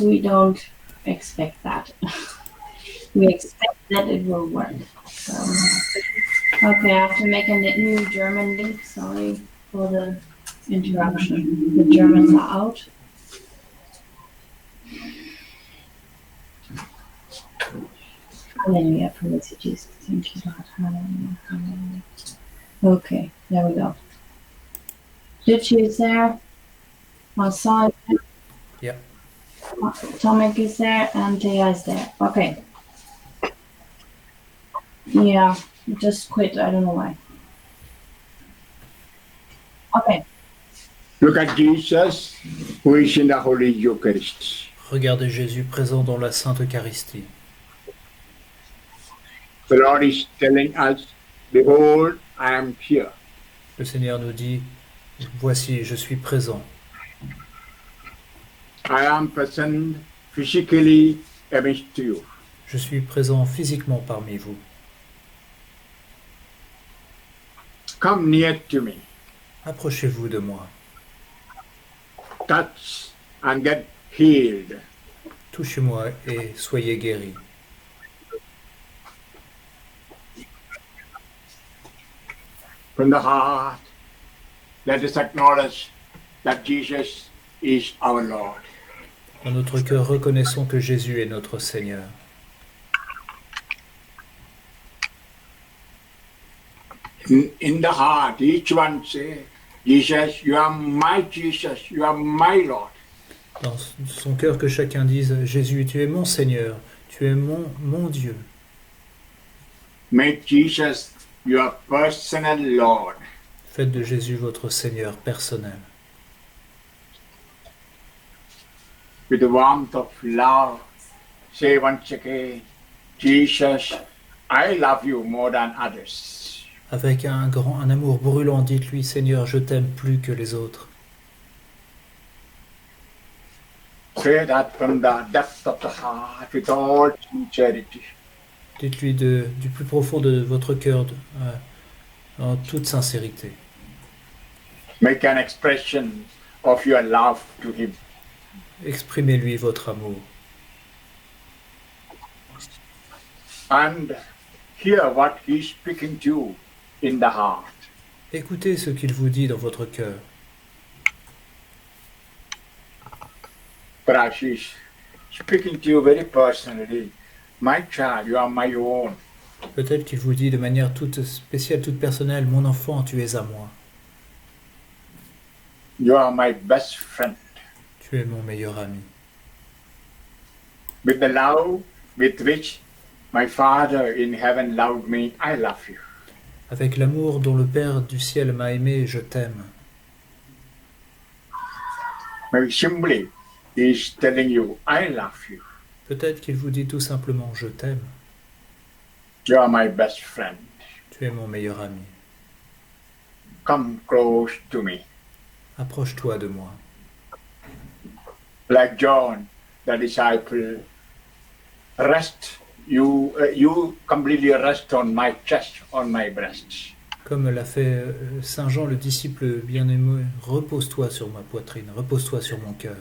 we don't expect that. We expect that it will work. So, okay, I have to make a new German link. Sorry for the interruption. The Germans are out. Hallelujah, praise you, Jesus. Thank you, God. Hallelujah, hallelujah. Okay, there we go. Richie is there. Marcel, Yeah. Tomek is there, and Thea is there. Okay. Yeah, just quit. I don't know why. Okay. Look at Jesus, who is in the Holy Eucharist. Regardez Jésus présent dans la Sainte Eucharistie. The Lord is telling us, behold, I am here. Le Seigneur nous dit, voici, je suis présent. I am present physically amidst you. Je suis présent physiquement parmi vous. Come near to me. Approchez-vous de moi. Touch and get healed. Touchez-moi et soyez guéris. From the heart, let us acknowledge that Jesus is our Lord. Dans notre cœur, reconnaissons que Jésus est notre Seigneur. In the heart, each one say, Jesus, you are my Jesus, you are my Lord. Dans son cœur, que chacun dise, Jésus, tu es mon Seigneur, tu es mon Dieu. Make Jesus your personal Lord. Faites de Jésus votre Seigneur personnel. With the warmth of love, say once again, Jesus, I love you more than others. Avec un amour brûlant, dites-lui, Seigneur, je t'aime plus que les autres. Say that from the depth of the heart with all sincerity. Dites-lui du plus profond de votre cœur, en toute sincérité. Make an expression of your love to him. Exprimez-lui votre amour. And hear what he's speaking to you in the heart. Écoutez ce qu'il vous dit dans votre cœur. Perhaps he's speaking to you very personally. My child, you are my own. Peut-être qu'il vous dit de manière toute spéciale, toute personnelle, mon enfant, tu es à moi. You are my best friend. Tu es mon meilleur ami. With the love with which my Father in heaven loved me, I love you. Avec l'amour dont le Père du ciel m'a aimé, je t'aime. Maybe simply he is telling you, I love you. Peut-être qu'il vous dit tout simplement, je t'aime. You are my best friend. Tu es mon meilleur ami. Come close to me. Approche-toi de moi. Like John, the disciple, rest. You completely rest on my chest, on my breast. Comme l'a fait Saint Jean, le disciple bien-aimé, repose-toi sur ma poitrine, repose-toi sur mon cœur.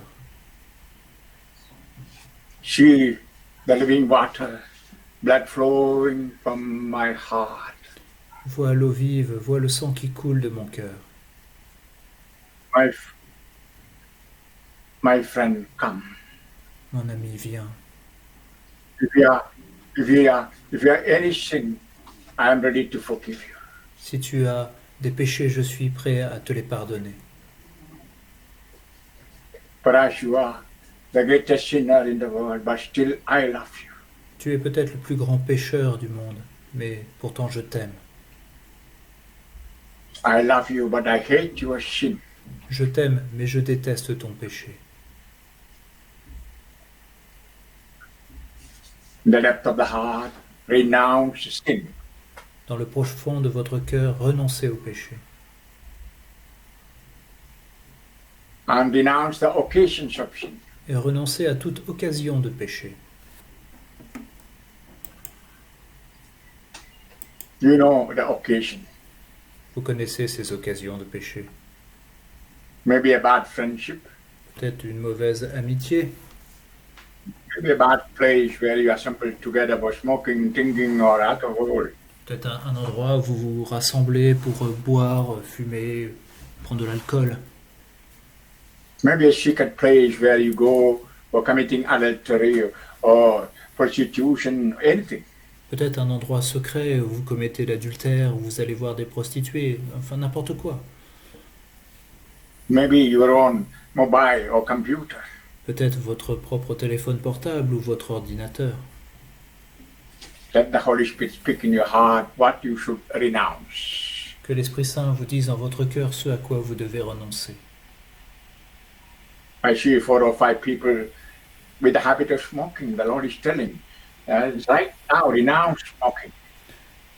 See the living water, blood flowing from my heart. Vois l'eau vive, vois le sang qui coule de mon cœur. My friend, come. Mon ami, viens. If you are anything, I am ready to forgive you. Si tu as des péchés, je suis prêt à te les pardonner. Perhaps you are the greatest sinner in the world, but still I love you. Tu es peut-être le plus grand pécheur du monde, mais pourtant je t'aime. I love you, but I hate your sin. Je t'aime, mais je déteste ton péché. In the depth of the heart, renounce sin. Dans le profond de votre cœur, renoncez au péché. And renounce the occasions of sin. Et renoncez à toute occasion de péché. You know the occasion. Vous connaissez ces occasions de péché. Maybe a bad friendship. Peut-être une mauvaise amitié, Maybe a bad place where you assemble together for smoking, drinking, or alcohol. Peut-être un endroit où vous vous rassemblez pour boire, fumer, prendre de l'alcool. Maybe a secret place where you go for committing adultery or prostitution, anything. Peut-être un endroit secret où vous commettez l'adultère, où vous allez voir des prostituées, enfin n'importe quoi. Maybe your own mobile or computer. Peut-être votre propre téléphone portable ou votre ordinateur. Let the Holy Spirit speak in your heart what you should renounce. Que l'Esprit Saint vous dise dans votre cœur ce à quoi vous devez renoncer. I see 4 or 5 people with the habit of smoking. The Lord is telling, right now, renounce smoking.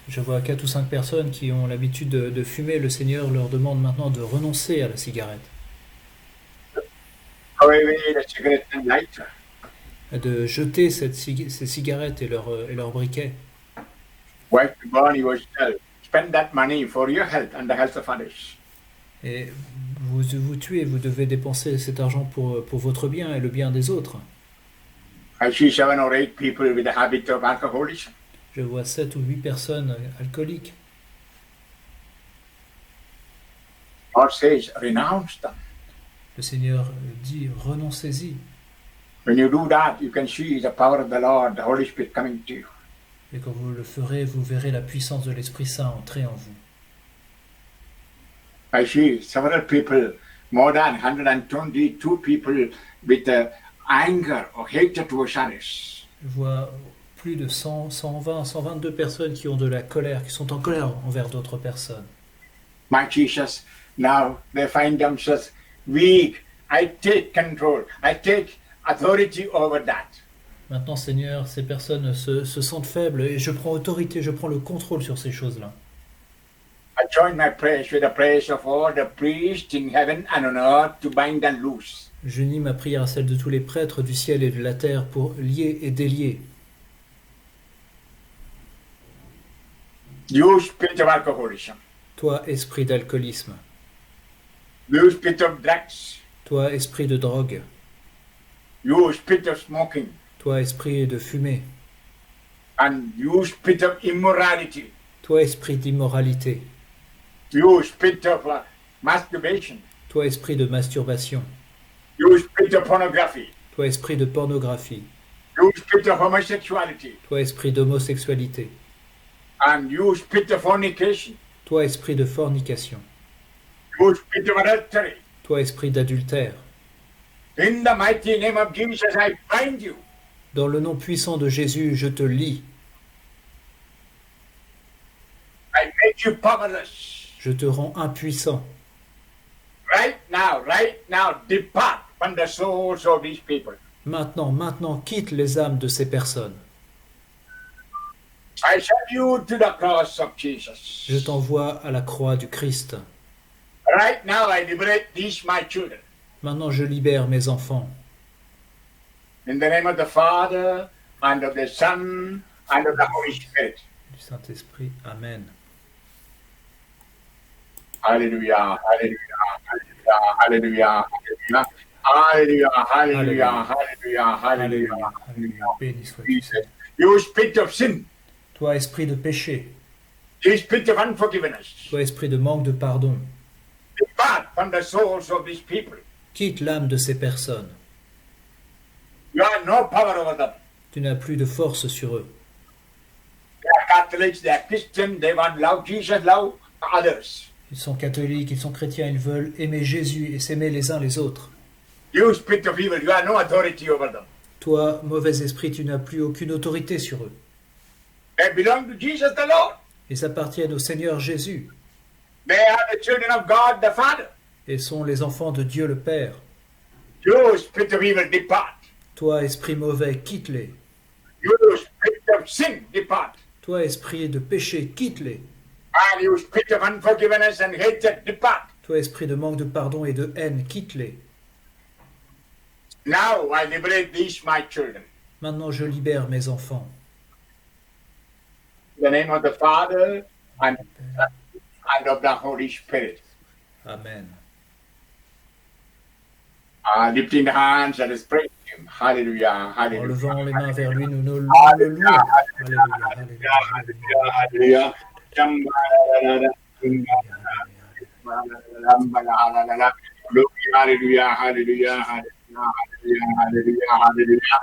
Je vois 4 ou 5 personnes qui ont l'habitude de fumer. Le Seigneur leur demande maintenant de renoncer à la cigarette, Throw away the cigarette and lighter. de jeter ces cigarettes et leurs briquets. Why to burn yourself? Spend that money for your health and the health of others. Et vous tuez, vous devez dépenser cet argent pour votre bien et le bien des autres. I see 7 or 8 people with the habit of alcoholism. Je vois 7 ou 8 personnes alcooliques. God says, renounce them. Le Seigneur dit renoncez-y. When you do that, you can see the power of the Lord, the Holy Spirit coming to you. Et quand vous le ferez, vous verrez la puissance de l'Esprit Saint entrer en vous. I see several people, more than 122 people with anger or hatred towards others. Je vois plus de 100, 120, 122 personnes qui ont de la colère, qui sont en colère envers d'autres personnes. My Jesus, now they find themselves weak. I take control. I take authority over that. Maintenant, Seigneur, ces personnes se sentent faibles et je prends autorité, je prends le contrôle sur ces choses-là. I join my prayers with the prayers of all the priests in heaven and on earth to bind and loose. J'unis ma prière à celle de tous les prêtres du ciel et de la terre pour lier et délier. You spirit of alcoholism. Toi, esprit d'alcoolisme. You spirit of drugs. Toi, esprit de drogue. You spirit of smoking. Toi, esprit de fumée. And you spirit of immorality. Toi, esprit d'immoralité. You spirit of masturbation. Toi, esprit de masturbation. You spirit of pornography. Toi, esprit de pornographie. You spirit of homosexuality. Toi, esprit d'homosexualité. And you spirit of fornication. Toi, esprit de fornication. You spirit of adultery. Toi, esprit d'adultère. In the mighty name of Jesus, I bind you. Dans le nom puissant de Jésus, je te lie. I make you powerless. Je te rends impuissant. Right now, depart from the souls of these people. Maintenant, quitte les âmes de ces personnes. I send you to the cross of Jesus. Je t'envoie à la croix du Christ. Right now, I liberate these, my children. Maintenant, je libère mes enfants. In the name of the Father, and of the Son, and of the Holy Spirit. Du Saint-Esprit. Amen. Hallelujah, hallelujah, hallelujah, hallelujah, hallelujah, hallelujah, hallelujah, hallelujah, Alléluia. Béni sois-tu, Jesus. Seigneur. You spirit of sin, Toi, esprit de péché. you spirit of unforgiveness, Toi, esprit de manque de pardon. depart from the souls of these people. Quitte l'âme de ces personnes. You have no power over them. Tu n'as plus de force sur eux. They are Catholics, they are Christian, they want love Jesus, love others. Ils sont catholiques, ils sont chrétiens, ils veulent aimer Jésus et s'aimer les uns les autres. You spirit of evil, you have no authority over them. Toi, mauvais esprit, tu n'as plus aucune autorité sur eux. They belong to Jesus the Lord. Ils appartiennent au Seigneur Jésus They are the children of God the Father. et sont les enfants de Dieu le Père. You spirit of evil, depart. Toi, esprit mauvais, quitte-les. You spirit of sin, depart. Toi, esprit de péché, quitte-les. And you spirit of unforgiveness and hatred, depart. Toi, esprit de manque de pardon et de haine, quitte-les. Now I liberate these, my children. Maintenant, je libère mes enfants. In the name of the Father and of the Holy Spirit. Amen. Lifting the hands and praise Him. Hallelujah, En hallelujah. levant les mains vers lui, nous le Hallelujah, louons. hallelujah, Alléluia, hallelujah, alléluia, hallelujah, hallelujah. alléluia, Glory, hallelujah, hallelujah, hallelujah, hallelujah, hallelujah,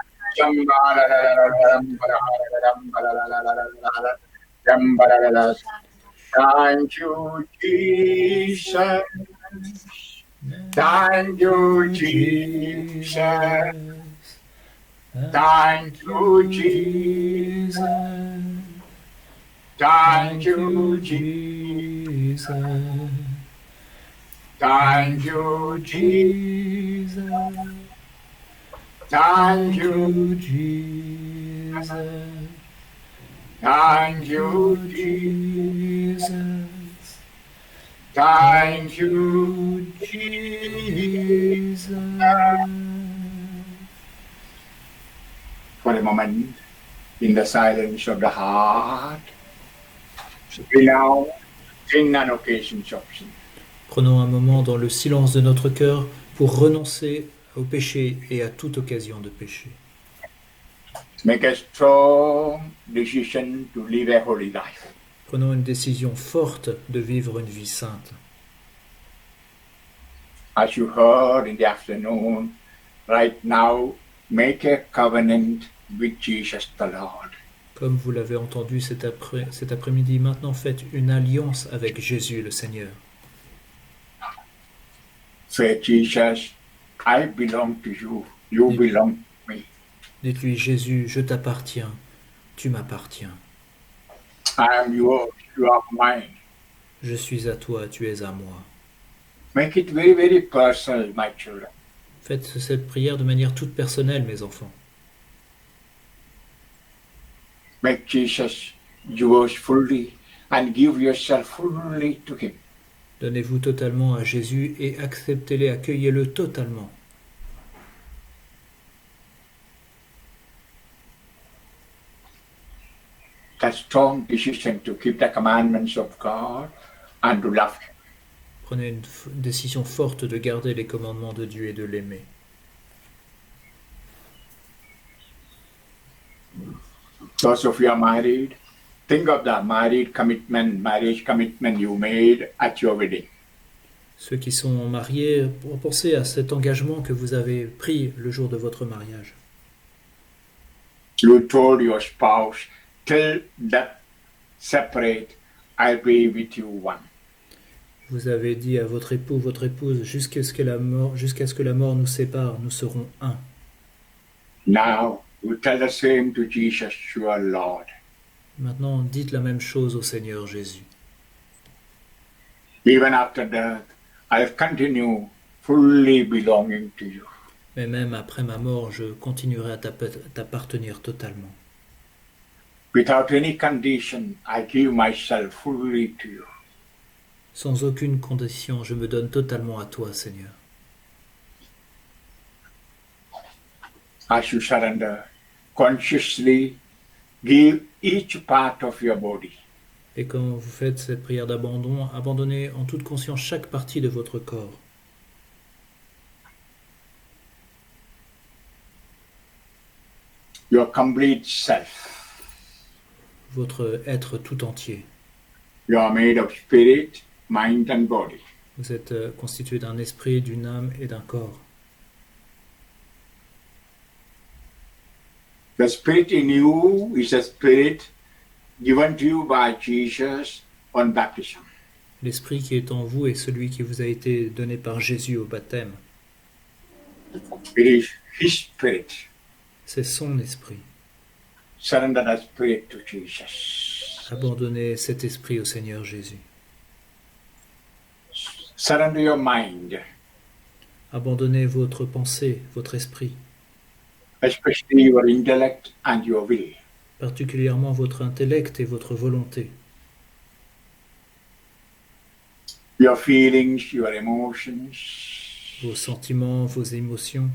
hallelujah. Thank you, Jesus. Thank you, Jesus. Thank you, Jesus. Thank you, Jesus. Thank you, Jesus. Thank you, Jesus. thank you, Jesus. Thank you, Jesus. For a moment, in the silence of the heart, we now sing an occasion's option. Prenons un moment dans le silence de notre cœur pour renoncer au péché et à toute occasion de péché. Make a strong decision to live a holy life. Prenons une décision forte de vivre une vie sainte. As you heard in the afternoon, right now, make a covenant with Jesus the Lord. Comme vous l'avez entendu cet après-midi, maintenant faites une alliance avec Jésus le Seigneur. Say, Jesus, I belong to you. You Yes. belong to me. Dites-lui, Jésus, je t'appartiens, tu m'appartiens. I am yours. You are mine. Je suis à toi, tu es à moi. Make it very, very personal, my children. Faites cette prière de manière toute personnelle, mes enfants. Make Jesus yours fully and give yourself fully to Him. Donnez-vous totalement à Jésus et acceptez-le, accueillez-le totalement. That strong decision to keep the commandments of God and to love Him. Prenez une décision forte de garder les commandements de Dieu et de l'aimer. Those of you are married, think of the marriage commitment you made at your wedding. Ceux qui sont mariés, pensez à cet engagement que vous avez pris le jour de votre mariage. You told your spouse, till death separate, I'll be with you one. Vous avez dit à votre époux, votre épouse, jusqu'à ce que la mort nous sépare, nous serons un. Now you tell the same to Jesus, your Lord. Maintenant, dites la même chose au Seigneur Jésus. Even after death, I'll continue fully belonging to you. Mais même après ma mort, je continuerai à t'appartenir totalement. Without any condition, I give myself fully to you. Sans aucune condition, je me donne totalement à toi, Seigneur. As you surrender, consciously give each part of your body. Et quand vous faites cette prière d'abandon, abandonnez en toute conscience chaque partie de votre corps. Your complete self. Votre être tout entier. You are made of spirit, mind and body. Vous êtes constitué d'un esprit, d'une âme et d'un corps. The spirit in you is a spirit given to you by Jesus on baptism. L'esprit qui est en vous est celui qui vous a été donné par Jésus au baptême. It is His spirit. C'est son esprit. Surrender that spirit to Jesus. Abandonnez cet esprit au Seigneur Jésus. Surrender your mind, Abandonnez votre pensée, votre esprit, especially your intellect and your will. particulièrement votre intellect et votre volonté, Your feelings, your emotions, vos sentiments, vos émotions,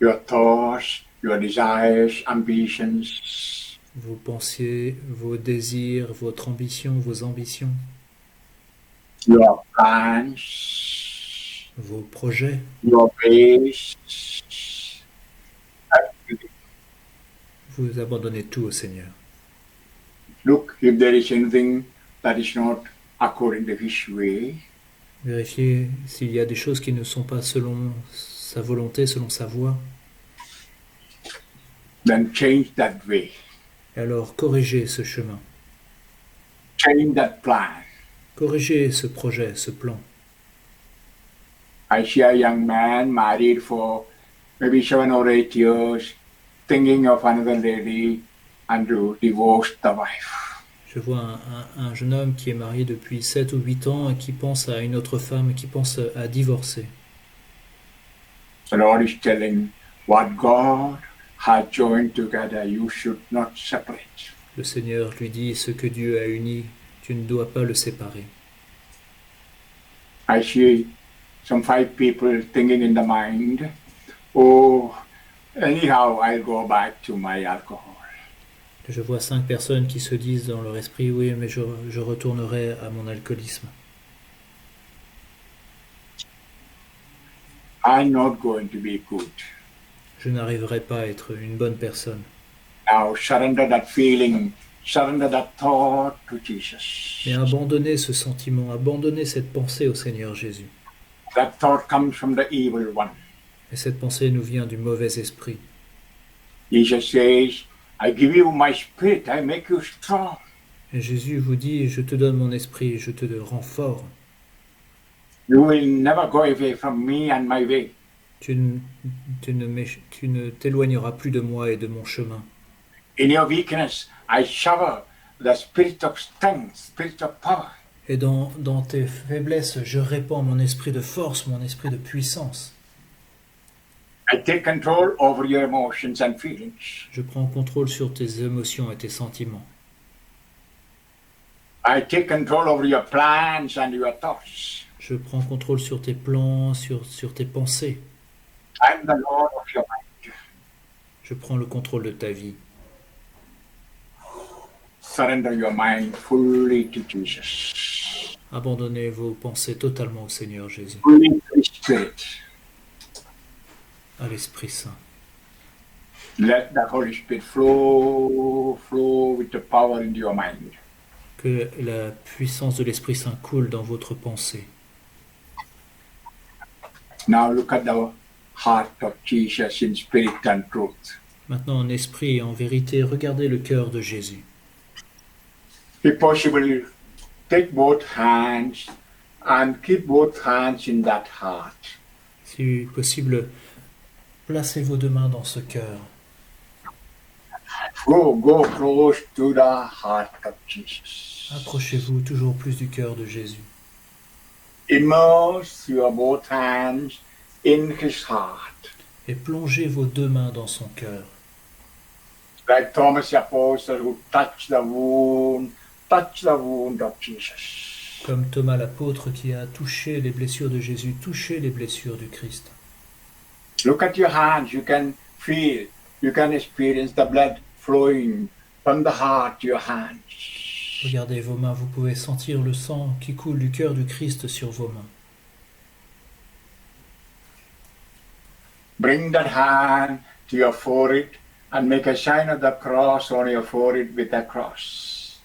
your thoughts, your desires, ambitions, vos pensées, vos désirs, votre ambition, vos ambitions, your plans, vos projets, your ways. vous abandonnez tout au Seigneur. Look if there is anything that is not according to His way. Vérifiez s'il y a des choses qui ne sont pas selon sa volonté, selon sa voie. Then change that way. Et alors corrigez ce chemin. Change that plan. Corrigez ce projet, ce plan. I see a young man married for maybe 7 or 8 years, thinking of another lady and to divorce the wife. Je vois un jeune homme qui est marié depuis 7 ou 8 ans et qui pense à une autre femme, qui pense à divorcer. The Lord is telling what God has joined together, you should not separate. Le Seigneur lui dit, ce que Dieu a uni, tu ne dois pas le séparer. I see some 5 people thinking in the mind, oh, anyhow, I'll go back to my alcohol. Je vois 5 personnes qui se disent dans leur esprit, oui, mais je retournerai à mon alcoolisme. I'm not going to be good. Je n'arriverai pas à être une bonne personne. Now surrender that feeling, surrender that thought to Jesus. Mais abandonnez ce sentiment, abandonnez cette pensée au Seigneur Jésus. That thought comes from the evil one. Et cette pensée nous vient du mauvais esprit. Jesus says, I give you my spirit, I make you strong. Et Jésus vous dit, je te donne mon esprit, je te rends fort. You will never go away from me and my way. Tu ne t'éloigneras plus de moi et de mon chemin. In your weakness, I shower the spirit of strength, spirit of power. Et dans tes faiblesses, je répands mon esprit de force, mon esprit de puissance. I take control over your emotions and feelings. Je prends contrôle sur tes émotions et tes sentiments. I take control over your plans and your thoughts. Je prends contrôle sur tes plans, sur tes pensées. I'm the Lord of your mind. Je prends le contrôle de ta vie. Surrender your mind fully to Jesus. Abandonnez vos pensées totalement au Seigneur Jésus, Fully to His Spirit. à l'Esprit Saint. Let the Holy Spirit flow with the power into your mind. Que la puissance de l'Esprit Saint coule dans votre pensée. Now look at the heart of Jesus in spirit and truth. Maintenant, en esprit et en vérité, regardez le cœur de Jésus. If possible, take both hands and keep both hands in that heart. Si possible, placez vos 2 mains dans ce cœur. Go close to the heart of Jesus. Approchez-vous toujours plus du cœur de Jésus. Immerse your both hands in His heart. Et plongez vos 2 mains dans son cœur. Like Thomas the Apostle who touched the wound of Jesus. Comme Thomas l'apôtre qui a touché les blessures de Jésus, touché les blessures du Christ. Look at your hands, you can feel, you can experience the blood flowing from the heart to your hands. Regardez vos mains, vous pouvez sentir le sang qui coule du cœur du Christ sur vos mains. Bring that hand to your forehead and make a sign of the cross on your forehead with a cross.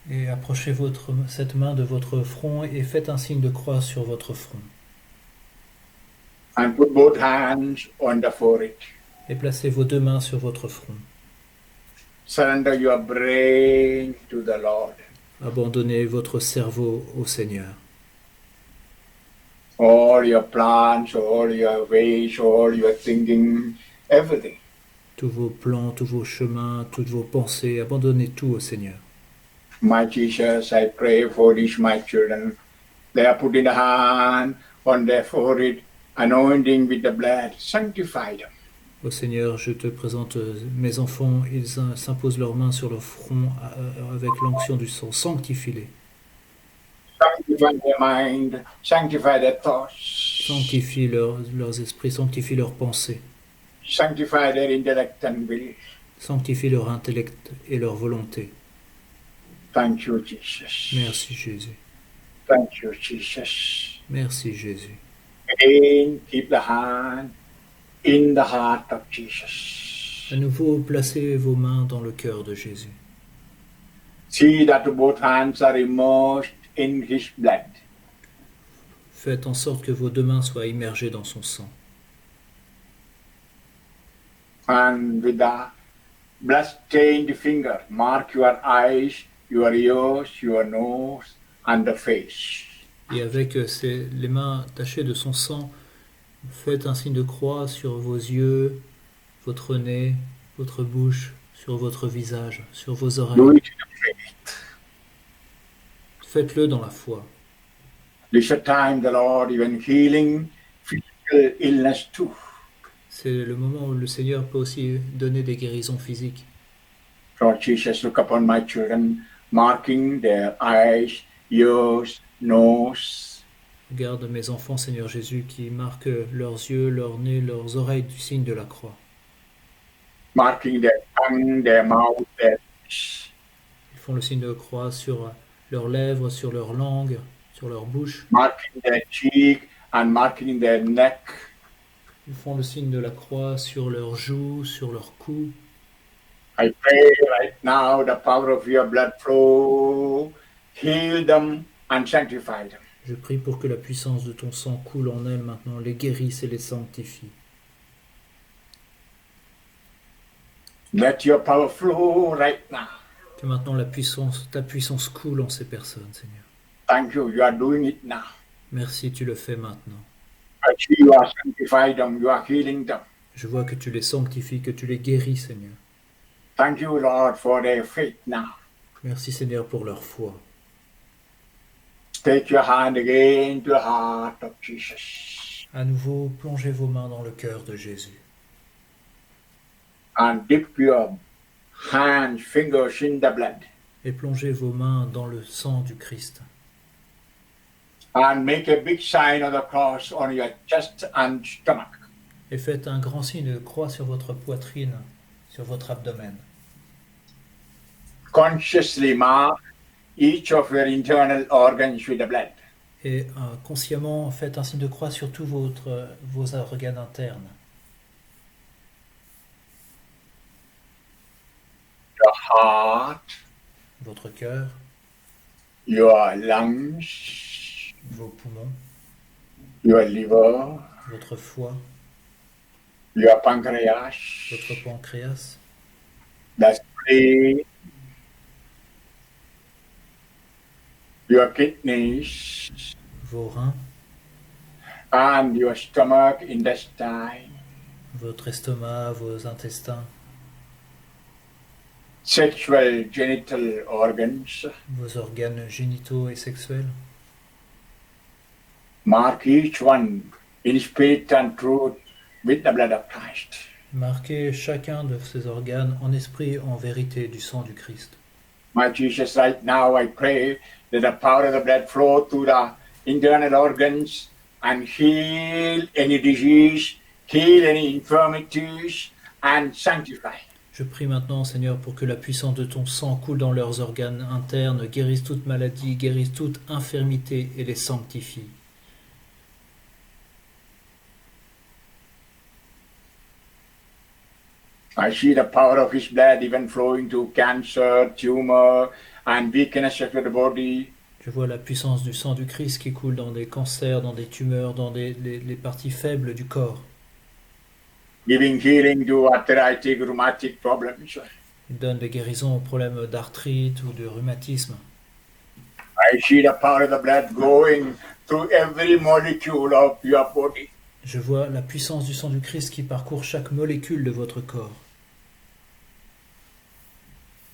Et approchez cette main de votre front et faites un signe de croix sur votre front. And put both hands on the forehead. Et placez vos 2 mains sur votre front. Surrender your brain to the Lord. Abandonnez votre cerveau au Seigneur. All your plans, all your ways, all your thinking, everything. Tous vos plans, tous vos chemins, toutes vos pensées, abandonnez tout au Seigneur. My Jesus, I pray for these my children. They are putting a hand on their forehead, anointing with the blood. Sanctify them. Ô Seigneur, je te présente mes enfants, ils s'imposent leurs mains sur leur front avec l'onction du sang. Sanctifie-les. Sanctify their mind, sanctify their thoughts, Sanctifie leurs esprits, sanctifie leurs pensées. sanctify their intellect and will. Sanctifie leur intellect et leur volonté. Thank you, Jesus. Merci Jésus. Thank you, Jesus. Merci Jésus. Again, keep the hand in the heart of Jesus. À nouveau, placez vos mains dans le cœur de Jésus. See that both hands are immersed in his blood. Faites en sorte que vos deux mains soient immergées dans son sang. And with the blood-stained finger, mark your eyes, your ears, your nose, and the face. Et avec les mains tachées de son sang, faites un signe de croix sur vos yeux, votre nez, votre bouche, sur votre visage, sur vos Do oreilles. it in faith. Faites-le dans la foi. This is a time the Lord even healing physical illness too. C'est le moment où le Seigneur peut aussi donner des guérisons physiques. Lord Jesus, look upon my children, marking their eyes, ears, nose. Regarde mes enfants, Seigneur Jésus, qui marquent leurs yeux, leur nez, leurs oreilles du signe de la croix. Marking their tongue, their mouth, their lips. Ils font le signe de croix sur leurs lèvres, sur leur langue, sur leur bouche. Marking their cheek and marking their neck. Ils font le signe de la croix sur leurs joues, sur leur cou. I pray right now the power of your blood flow, heal them and sanctify them. Je prie pour que la puissance de ton sang coule en elles maintenant, les guérisse et les sanctifie. Let your power flow right now. Que maintenant ta puissance coule en ces personnes, Seigneur. Thank you, you are doing it now. Merci, tu le fais maintenant. I see you are sanctifying them, you are healing them. Je vois que tu les sanctifies, que tu les guéris, Seigneur. Thank you, Lord, for their faith now. Merci, Seigneur, pour leur foi. Take your hand again to the heart of Jesus. À nouveau, plongez vos mains dans le cœur de Jésus. And dip your hands, fingers in the blood. Et plongez vos mains dans le sang du Christ. And make a big sign of the cross on your chest and stomach. Et faites un grand signe de croix sur votre poitrine, sur votre abdomen. Consciously mark each of your internal organs with the blood. Et consciemment, faites un signe de croix sur tous vos organes internes. Your heart, Votre cœur, your lungs, vos poumons, your liver, votre foie, your pancreas, votre pancréas, the spleen, your kidneys, vos reins, and your stomach, intestine, votre estomac, vos intestins, sexual genital organs. vos organes génitaux et sexuels. Mark each one in spirit and truth with the blood of Christ. Marquez chacun de ces organes en esprit, en vérité du sang du Christ. My Jesus, right now I pray that the power of the blood flow through the internal organs and heal any disease, heal any infirmities, and sanctify. Je prie maintenant, Seigneur, pour que la puissance de ton sang coule dans leurs organes internes, guérisse toute maladie, guérisse toute infirmité et les sanctifie. I see the power of his blood even flowing to cancer, tumor, and weakness of the body. Je vois la puissance du sang du Christ qui coule dans des cancers, dans des tumeurs, dans les parties faibles du corps. Giving healing to arthritic, rheumatic problems. Il donne des guérisons aux problèmes d'arthrite ou de rhumatisme. I see the power of the blood going through every molecule of your body. Je vois la puissance du sang du Christ qui parcourt chaque molécule de votre corps.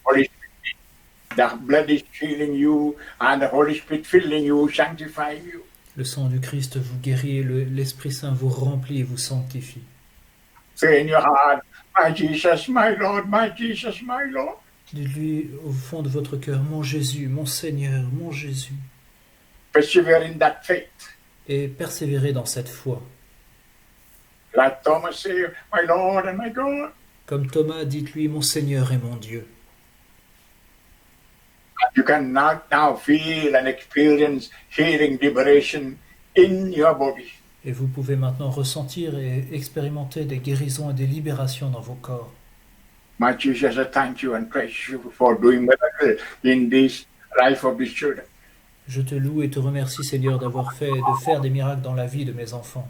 Holy Spirit, the blood is healing you and the Holy Spirit filling you, sanctifying you. Le sang du Christ vous guérit et l'Esprit Saint vous remplit et vous sanctifie. Say in your heart, my Jesus, my Lord, my Jesus, my Lord. Dites-lui au fond de votre cœur, mon Jésus, mon Seigneur, mon Jésus. Persevere in that faith. Et persévérez dans cette foi. Like Thomas said, my Lord and my God. Comme Thomas, dites-lui, mon Seigneur et mon Dieu. You can now feel and experience healing, liberation in your body. Et vous pouvez maintenant ressentir et expérimenter des guérisons et des libérations dans vos corps. My Jesus, I thank you and praise you for doing miracles in this life of these children. Je te loue et te remercie, Seigneur, de faire des miracles dans la vie de mes enfants.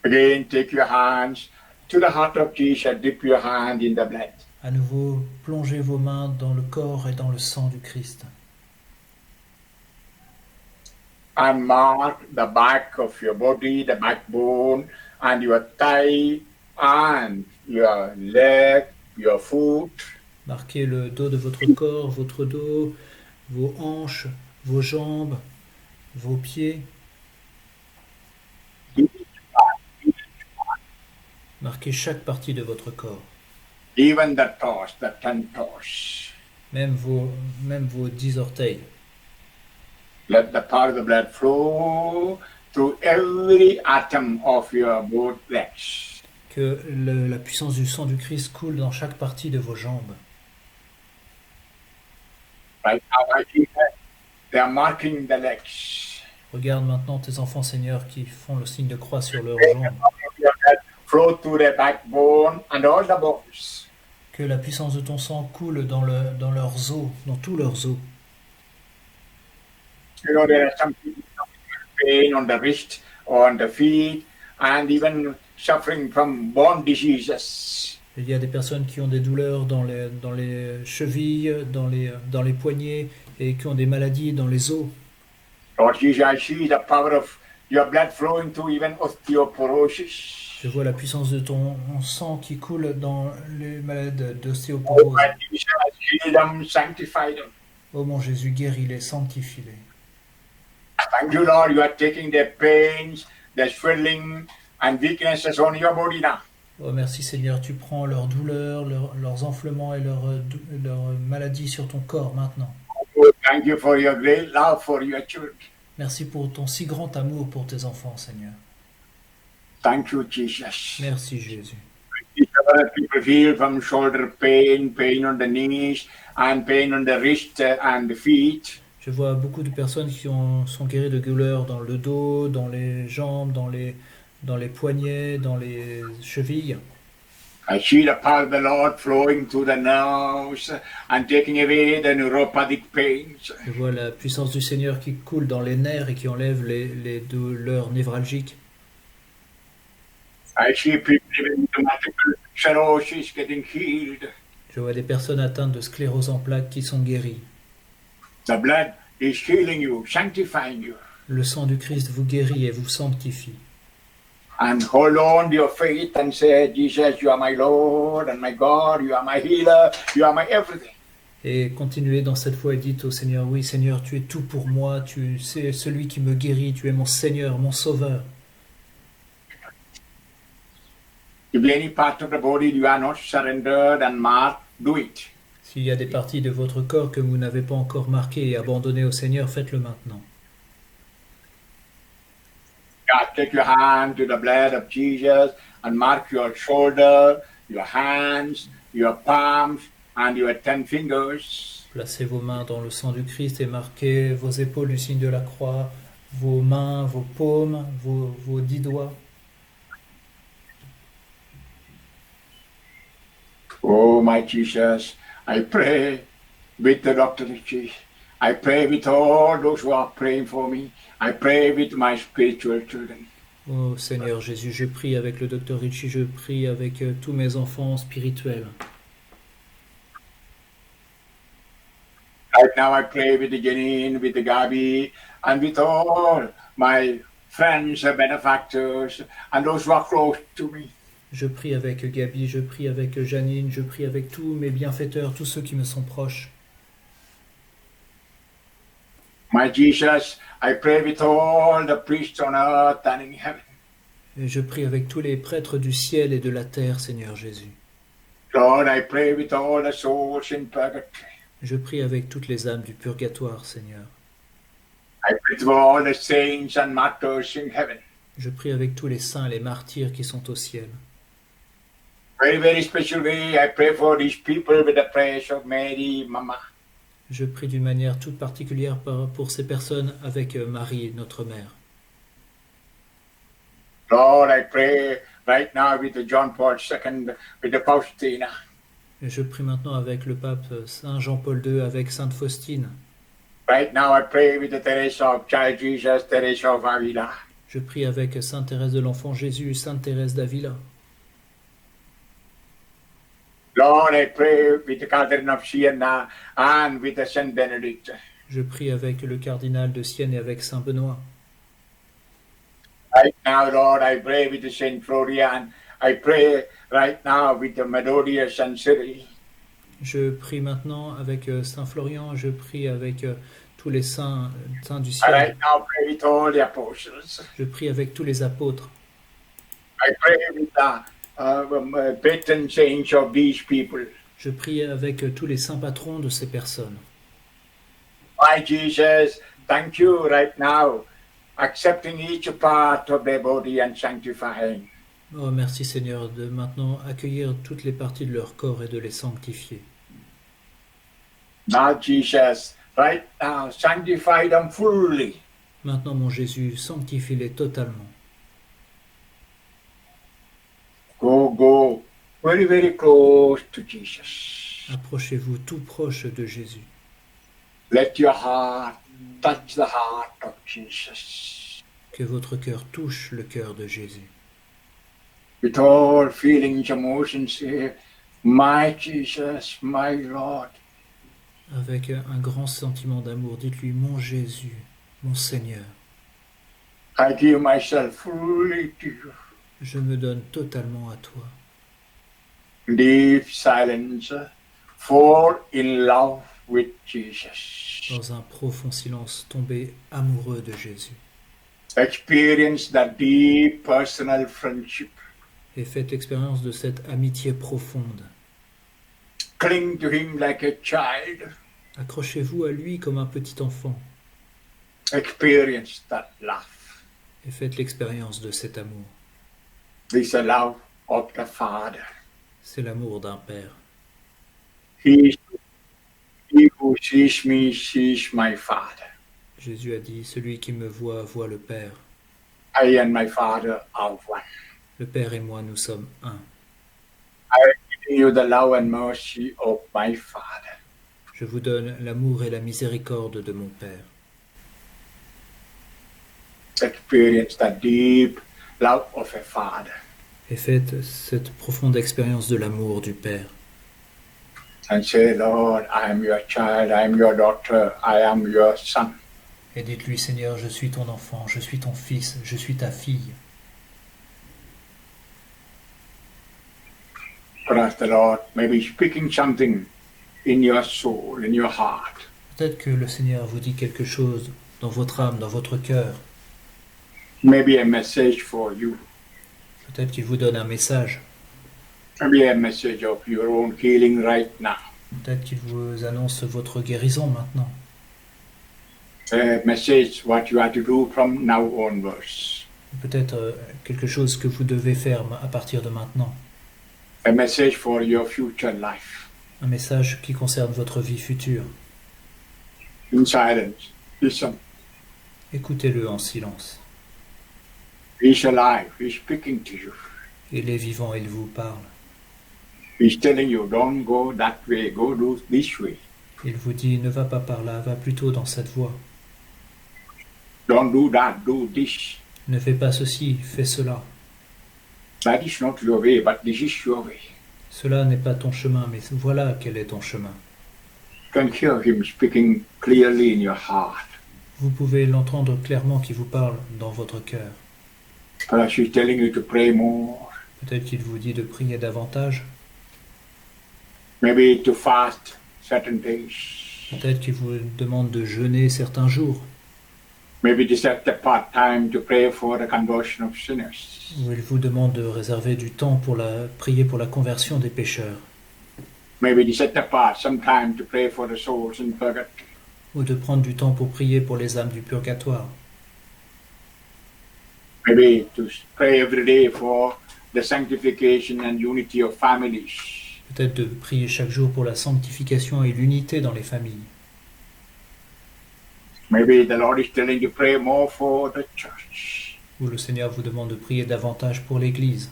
Again, take your hands to the heart of Jesus, dip your hand in the blood. À nouveau, plongez vos mains dans le corps et dans le sang du Christ. And mark the back of your body, the backbone, and your thigh, and your leg, your foot. Marquez le dos de votre corps, votre dos, vos hanches, vos jambes, vos pieds. Marquez chaque partie de votre corps, Even the toes, the 10 toes. même vos 10 orteils. Let the power of the blood flow through every atom of your both legs. Que la puissance du sang du Christ coule dans chaque partie de vos jambes. Right now, I see that they are marking the legs. Regarde maintenant tes enfants, Seigneur, qui font le signe de croix sur leurs Let the jambes. power of your blood flow through the backbone and all the bones. Que la puissance de ton sang coule dans leurs os, dans tous leurs os. You know, there are some people suffering pain on the wrist, on the feet, and even suffering from bone diseases. Il y a des personnes qui ont des douleurs dans les chevilles, dans les poignets, et qui ont des maladies dans les os. Lord Jesus, I see the power of your blood flowing through even osteoporosis. Je vois la puissance de ton sang qui coule dans les malades Oh, d'ostéoporose. my Jesus, heal them, sanctify them. Oh mon Jésus, guéris-les, sanctifie-les. Thank you, Lord, you are taking their pains, their swelling, and weaknesses on your body now. Oh merci Seigneur, tu prends leurs douleurs, leurs enflements et leurs maladies sur ton corps maintenant. Oh, thank you for your great love for your children. Merci pour ton si grand amour pour tes enfants, Seigneur. Thank you, Jesus. Merci Jésus. Other people feel from shoulder pain, pain on the knees, and pain on the wrist and the feet. Je vois beaucoup de personnes qui sont guéries de douleurs dans le dos, dans les jambes, dans les poignets, dans les chevilles. I see the power of the Lord flowing through the nerves and taking away the neuropathic pains. Je vois la puissance du Seigneur qui coule dans les nerfs et qui enlève les douleurs névralgiques. I see people living with multiple sclerosis getting healed. Je vois des personnes atteintes de sclérose en plaques qui sont guéries. The blood is healing you, sanctifying you. Le sang du Christ vous guérit et vous sanctifie. And hold on to your faith and say, Jesus, you are my Lord and my God, you are my healer, you are my everything. Et continuez dans cette foi et dites au Seigneur, oui Seigneur, tu es tout pour moi, tu es celui qui me guérit, tu es mon Seigneur, mon Sauveur. If any part of the body you are not surrendered and marked, do it. S'il y a des parties de votre corps que vous n'avez pas encore marquées et abandonnées au Seigneur, faites-le maintenant. God, take your hand to the blood of Jesus and mark your shoulder, your hands, your palms, and your 10 fingers. Placez vos mains dans le sang du Christ et marquez vos épaules du signe de la croix, vos mains, vos paumes, vos 10 doigts. Oh, my Jesus, I pray with the Dr. Richie. I pray with all those who are praying for me. I pray with my spiritual children. Oh Seigneur Jésus, je prie avec le docteur Richie, je prie avec tous mes enfants spirituels. Right now I pray with the Janine, with the Gabi, and with all my friends, benefactors, and those who are close to me. Je prie avec Gabi, je prie avec Janine, je prie avec tous mes bienfaiteurs, tous ceux qui me sont proches. My Jesus, I pray with all the priests on earth and in heaven. Et je prie avec tous les prêtres du ciel et de la terre, Seigneur Jésus. Lord, I pray with all the souls in purgatory. Je prie avec toutes les âmes du purgatoire, Seigneur. I pray with all the saints and martyrs in heaven. Je prie avec tous les saints et les martyrs qui sont au ciel. Very, very special way, I pray for these people with the prayers of Mary, Mama. Je prie d'une manière toute particulière pour ces personnes avec Marie, notre mère. Lord, I pray right now with the John Paul II, with the Faustina. Et je prie maintenant avec le pape Saint Jean-Paul II, avec Sainte Faustine. Right now I pray with the Teresa of Child Jesus, Teresa of Avila. Je prie avec Sainte Thérèse de l'Enfant Jésus, Sainte Thérèse d'Avila. Lord, I pray with the Cardinal of Siena and with the Saint Benedict. Je prie avec le cardinal de Sienne et avec Saint Benoît. Right now, Lord, I pray with the Saint Florian. I pray right now with the Melodious and Cyril. Je prie maintenant avec Saint Florian, je prie avec tous les saints du I ciel. right now pray with all the apostles. Je prie avec tous les apôtres. I pray with the patron saints of these people. Je prie avec tous les saints patrons de ces personnes. My Jesus, thank you right now, accepting each part of their body and sanctifying. Oh, merci Seigneur de maintenant accueillir toutes les parties de leur corps et de les sanctifier. Now, Jesus, right now, sanctify them fully. Maintenant, mon Jésus, sanctifie-les totalement. Go very, very close to Jesus. Approchez-vous tout proche de Jésus. Let your heart touch the heart of Jesus. Que votre cœur touche le cœur de Jésus. With all feelings, emotions, say, my Jesus, my Lord. Avec un grand sentiment d'amour, dites-lui, mon Jésus, mon Seigneur, I give myself fully to you. je me donne totalement à toi. Deep silence, fall in love with Jesus. Dans un profond silence, tombez amoureux de Jésus. Experience that deep personal friendship. Et faites l'expérience de cette amitié profonde. Cling to him like a child. Accrochez-vous à lui comme un petit enfant. Experience that love. Et faites l'expérience de cet amour. This is the love of the Father. C'est l'amour d'un père. He who sees me sees my Father. Jésus a dit, celui qui me voit, voit le Père. I and my Father are one. Le Père et moi, nous sommes un. I am giving you the love and mercy of my Father. Je vous donne l'amour et la miséricorde de mon Père. Experience that deep love of a Father. Et faites cette profonde expérience de l'amour du Père. And say, Lord, I am your child, I am your daughter, I am your son. Et dites-lui, Seigneur, je suis ton enfant, je suis ton fils, je suis ta fille. Perhaps the Lord may be speaking something in your soul, in your heart. Peut-être que le Seigneur vous dit quelque chose dans votre âme, dans votre cœur. Maybe a message for you. Peut-être qu'il vous donne un message. Maybe a message of your own healing right now. Peut-être qu'il vous annonce votre guérison maintenant. A message what you have to do from now onwards. Peut-être quelque chose que vous devez faire à partir de maintenant. A message for your future life. Un message qui concerne votre vie future. In silence, listen. Écoutez-le en silence. He's alive. He's speaking to you. Il est vivant, il vous parle. He's telling you, don't go that way, go do this way. Il vous dit, ne va pas par là, va plutôt dans cette voie. Don't do that, do this. Ne fais pas ceci, fais cela. That is not your way, but this is your way. Cela n'est pas ton chemin, mais voilà quel est ton chemin. You can hear him speaking clearly in your heart. Vous pouvez l'entendre clairement qui vous parle dans votre cœur. Perhaps he's telling you to pray more. Peut-être qu'il vous dit de prier davantage. Maybe to fast certain days. Peut-être qu'il vous demande de jeûner certains jours. Maybe to set apart time to pray for the conversion of sinners. Ou il vous demande de réserver du temps pour prier pour la conversion des pécheurs. Maybe to set apart some time to pray for the souls in purgatory. Ou de prendre du temps pour prier pour les âmes du purgatoire. Maybe to pray every day for the sanctification and unity of families. Peut-être de prier chaque jour pour la sanctification et l'unité dans les familles. Maybe the Lord is telling you to pray more for the church. où le Seigneur vous demande de prier davantage pour l'Église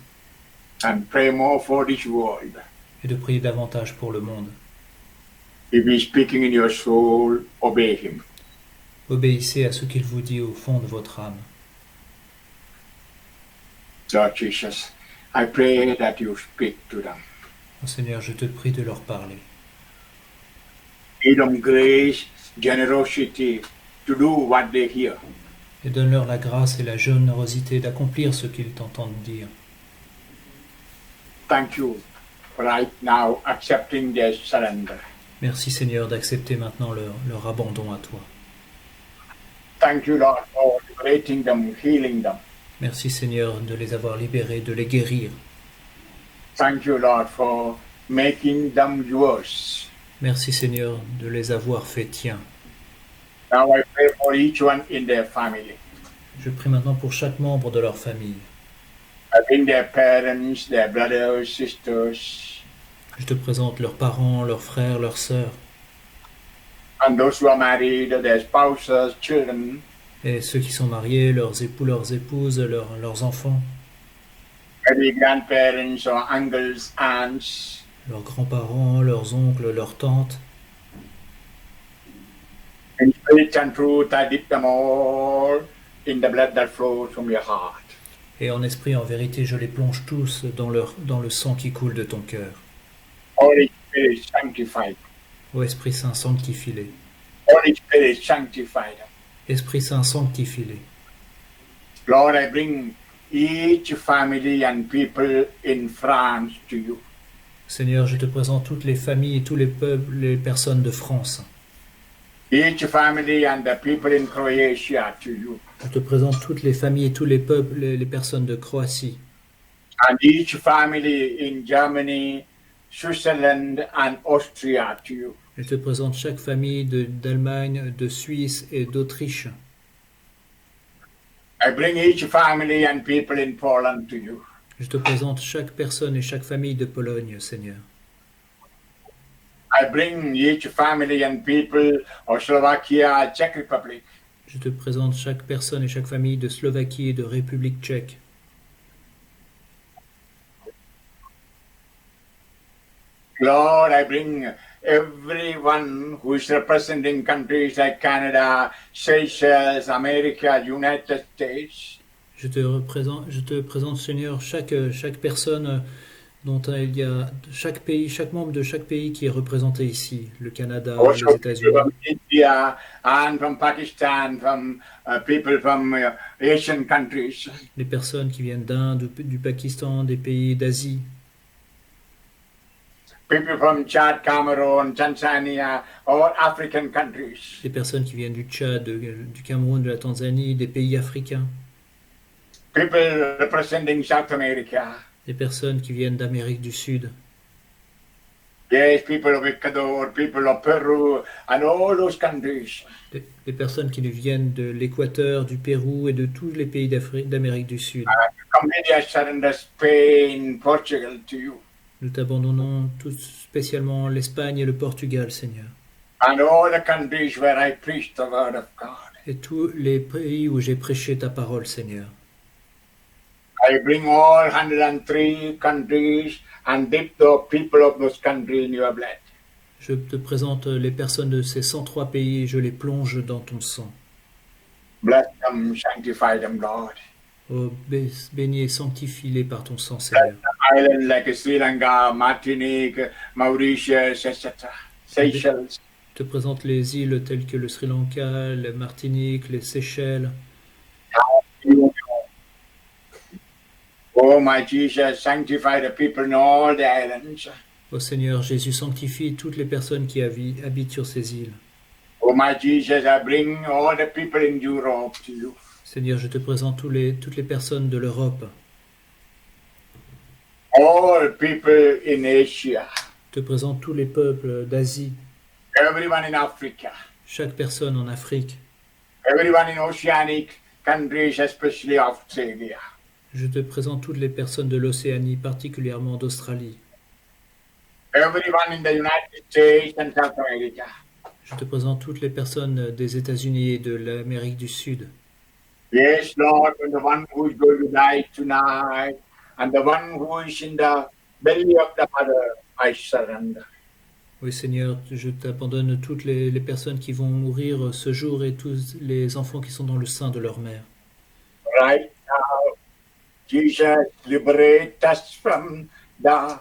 and pray more for this world. et de prier davantage pour le monde. If He is speaking in your soul, obey Him. Obéissez à ce qu'il vous dit au fond de votre âme. Lord Jesus, I pray that you speak to them. Oh Seigneur, je te prie de leur parler. Give them grace, generosity to do what they hear. Et donne-leur la grâce et la générosité d'accomplir ce qu'ils t'entendent dire. Thank you for right now accepting their surrender. Merci Seigneur d'accepter maintenant leur abandon à toi. Thank you, Lord, for liberating them, healing them. Merci Seigneur de les avoir libérés, de les guérir. Thank you, Lord, for making them yours. Merci Seigneur de les avoir fait tiens. Now I pray for each one in their family. Je prie maintenant pour chaque membre de leur famille. I bring their parents, their brothers, sisters, Je te présente leurs parents, leurs frères, leurs sœurs, and those who are married, their spouses, children, et ceux qui sont mariés, leurs époux, leurs épouses, leurs enfants, maybe grandparents or uncles, aunts. leurs grands-parents, leurs oncles, leurs tantes. In spirit and truth, I dip them all in the blood that flows from your heart. Et en esprit, en vérité, je les plonge tous dans le sang qui coule de ton cœur. Holy Spirit, sanctify them. Ô Esprit Saint, sanctifie-les. Holy Spirit, sanctify them. Esprit Saint, sanctifie-les. Lord, I bring each family and people in France to you. Seigneur, je te présente toutes les familles et tous les peuples, les personnes de France. Each family and the people in Croatia to you. Je te présente toutes les familles et tous les peuples, les personnes de Croatie. And each family in Germany, Switzerland and Austria to you. Je te présente chaque famille d'Allemagne, de Suisse et d'Autriche. I bring each family and people in Poland to you. Je te présente chaque personne et chaque famille de Pologne, Seigneur. I bring each family and people of Slovakia, Czech Republic. Je te présente chaque personne et chaque famille de Slovaquie et de République tchèque. Lord, I bring everyone who is representing countries like Canada, Seychelles, America, United States. Je te présente, Seigneur, chaque personne dont il y a chaque pays, chaque membre de chaque pays qui est représenté ici, le Canada, Also les people États-Unis, from India and from Pakistan, from people from Asian countries. les personnes qui viennent d'Inde, du Pakistan, des pays d'Asie, People from Chad, Cameroon, Tanzania, or African countries. les personnes qui viennent du Tchad, du Cameroun, de la Tanzanie, des pays africains, People representing South America. les personnes qui viennent d'Amérique du Sud, Yes, people of Ecuador, people of Peru, and all those countries. les personnes qui nous viennent de l'Équateur, du Pérou et de tous les pays d'Amérique du Sud. Completely I surrender Spain, Portugal to you. Nous t'abandonnons tout spécialement l'Espagne et le Portugal, Seigneur, And all the countries where I preach the word of God. et tous les pays où j'ai prêché ta parole, Seigneur. I bring all 103 countries and dip the people of those countries in your blood. Je te présente les personnes de ces 103 pays et je les plonge dans ton sang. Bless them, sanctify them, Lord. Oh, bénis et sanctifie-les par ton sang, Seigneur. Islands like Sri Lanka, Martinique, Mauritius, etc. Seychelles. Je te présente les îles telles que le Sri Lanka, la Martinique, les Seychelles. Oh, my Jesus, sanctify the people in all the islands. Ô Seigneur Jésus, sanctifie toutes les personnes qui habitent sur ces îles. Oh, my Jesus, I bring all the people in Europe to you. Seigneur, je te présente toutes les personnes de l'Europe. All people in Asia. Je te présente tous les peuples d'Asie, Everyone in Africa. chaque personne en Afrique. Everyone in oceanic countries, especially Australia. Je te présente toutes les personnes de l'Océanie, particulièrement d'Australie. Everyone in the United States and South America. Je te présente toutes les personnes des États-Unis et de l'Amérique du Sud. Yes, Lord, and the one who is going to die tonight, and the one who is in the belly of the mother, I surrender. Oui, Seigneur, je t'abandonne toutes les personnes qui vont mourir ce jour et tous les enfants qui sont dans le sein de leur mère. Right now, Jesus, liberate us from the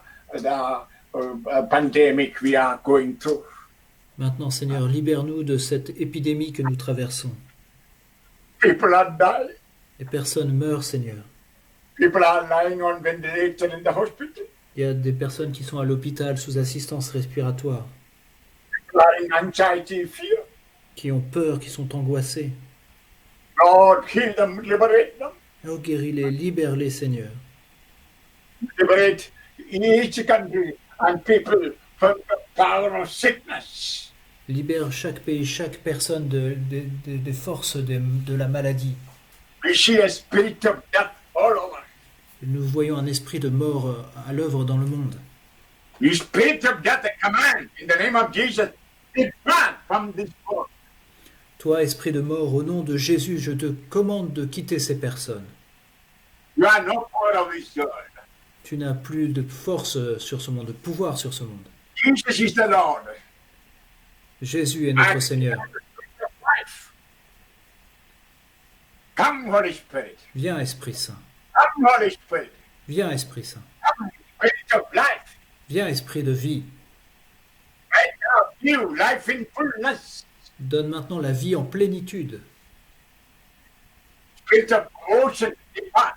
pandemic we are going through. Maintenant, Seigneur, libère-nous de cette épidémie que nous traversons. People are dying. Les personnes meurent, Seigneur. People are lying on ventilator in the hospital. Il y a des personnes qui sont à l'hôpital sous assistance respiratoire, People are in anxiety, fear. qui ont peur, qui sont angoissées. Lord, heal them, liberate them. Oh, guéris-les, libère-les, Seigneur. Liberate each country and people from the power of sickness. Libère chaque pays, chaque personne des forces de la maladie. We see a spirit of death all over. Nous voyons un esprit de mort à l'œuvre dans le monde. The spirit of death, I command in the name of Jesus, depart from this world. Toi, esprit de mort, au nom de Jésus, je te commande de quitter ces personnes. You are no power of this world. Tu n'as plus de force sur ce monde, de pouvoir sur ce monde. Jesus is the Lord. Jésus est notre Seigneur. Life. Come, Holy Spirit. Viens, Esprit Saint. Come, Holy Spirit. Viens, Esprit Saint. Come, Spirit of life. Viens, Esprit de vie. Right now, give life in fullness. Donne maintenant la vie en plénitude. Spirit of motion, depart.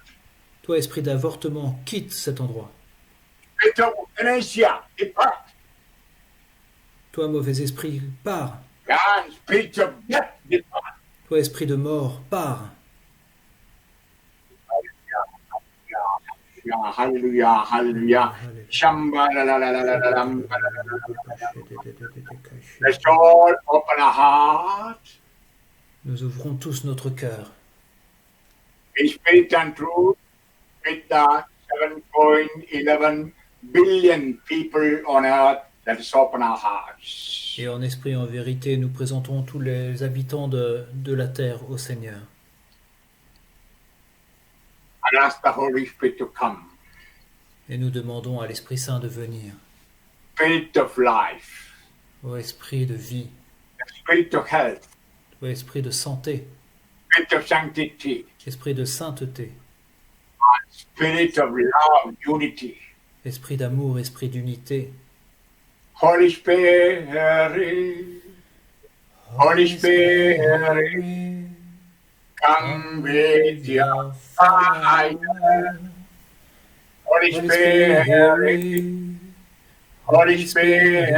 Toi, esprit d'avortement, quitte cet endroit. Spirit of euthanasia, depart. Toi, mauvais esprit, pars. And spirit of death, depart. Toi, esprit de mort, pars. Hallelujah, hallelujah. Shamba la la la la la la lam, la, la, la, la, la. Let's all open our heart Nous ouvrons tous notre cœur. in spirit and truth with the 7.11 billion people on earth. Let's open our hearts. Et en esprit et en vérité, nous présentons tous les habitants de la terre au Seigneur. And ask the Holy Spirit to come. Et nous demandons à l'Esprit Saint de venir. Spirit of life, Ô esprit de vie, spirit of health, ô esprit de santé, spirit of sanctity, esprit de sainteté, spirit of love, unity. esprit d'amour, esprit d'unité. Holy Spirit, Holy Spirit, come with your fire. Holy Spirit, Holy Spirit,